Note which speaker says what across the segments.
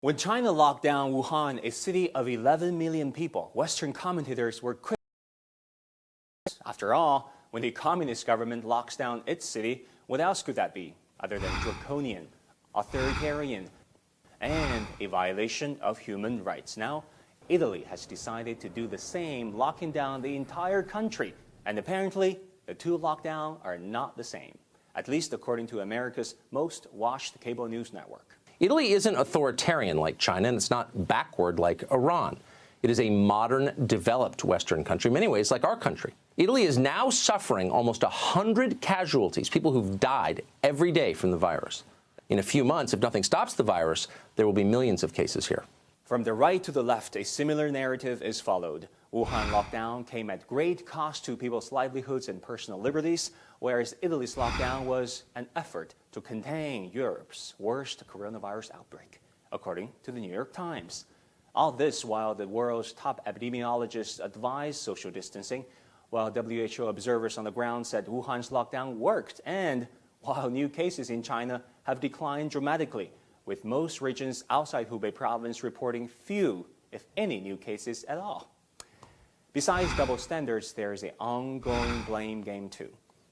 Speaker 1: When China locked down Wuhan, a city of 11 million people, Western commentators were critical. After all, when the communist government locks down its city, what else could that be other than draconian, authoritarian, and a violation of human rights? Now, Italy has decided to do the same, locking down the entire country. And apparently, the two lockdowns are not the same, at least according to America's most watched cable news network.
Speaker 2: Italy isn't authoritarian like China, and it's not backward like Iran. It is a modern, developed Western country, in many ways like our country. Italy is now suffering almost 100 casualties, people who've died every day from the virus. In a few months, if nothing stops the virus, there will be millions of cases here.
Speaker 1: From the right to the left, a similar narrative is followed. Wuhan lockdown came at great cost to people's livelihoods and personal liberties, whereas Italy's lockdown was an effort to contain Europe's worst coronavirus outbreak, according to the New York Times. All this while the world's top epidemiologists advised social distancing, while WHO observers on the ground said Wuhan's lockdown worked, and while new cases in China have declined dramatically, with most regions outside Hubei province reporting few, if any, new cases at all. Besides double standards, there is an ongoing blame game too.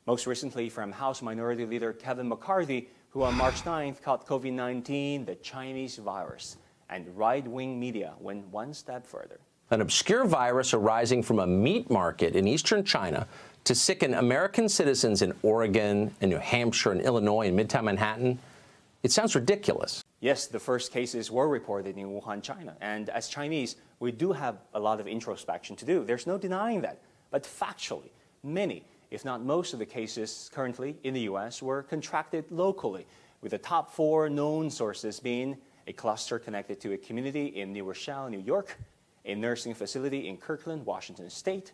Speaker 1: Most recently from House Minority Leader Kevin McCarthy, who on March 9th called COVID-19 the Chinese virus, and right-wing media went one step further.
Speaker 2: An obscure virus arising from a meat market in eastern China to sicken American citizens in Oregon and New Hampshire and Illinois and Midtown Manhattan. It sounds ridiculous.
Speaker 1: Yes, the first cases were reported in Wuhan, China. And as Chinese, we do have a lot of introspection to do. There's no denying that. But factually, many, if not most of the cases currently in the U.S. were contracted locally, with the top 4 known sources being a cluster connected to a community in New Rochelle, New York, a nursing facility in Kirkland, Washington State,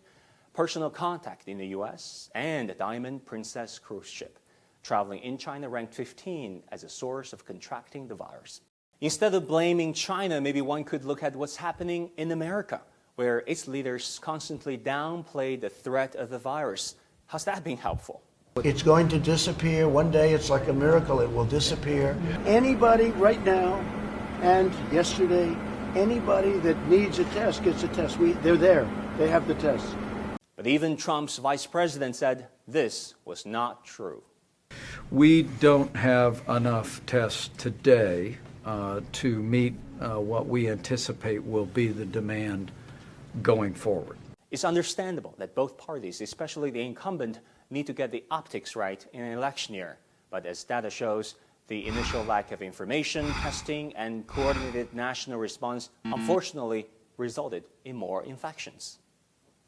Speaker 1: personal contact in the U.S., and a Diamond Princess cruise ship traveling in China ranked 15 as a source of contracting the virus. Instead of blaming China, maybe one could look at what's happening in America, where its leaders constantly downplay the threat of the virus. How's that being helpful?
Speaker 3: It's going to disappear. One day, it's like a miracle, it will disappear. Anybody right now and yesterday, anybody that needs a test gets a test. They're there. They have the test.
Speaker 1: But even Trump's vice president said this was not true.
Speaker 4: We don't have enough tests today to meet what we anticipate will be the demand going forward.
Speaker 1: It's understandable that both parties, especially the incumbent, need to get the optics right in an election year. But as data shows, the initial lack of information, testing, and coordinated national response unfortunately resulted in more infections.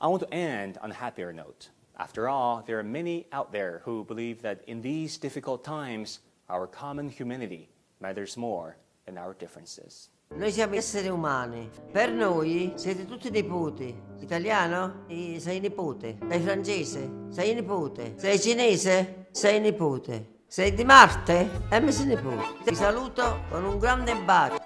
Speaker 1: I want to end on a happier note. After all, there are many out there who believe that in these difficult times, our common humanity matters more than our differences.
Speaker 5: Noi siamo esseri umani. Per noi siete tutti nipoti. Italiano? Sei nipote. Sei francese? Sei nipote. Sei cinese? Sei nipote. Sei di Marte? Sei nipote. Ti saluto con un grande bacio.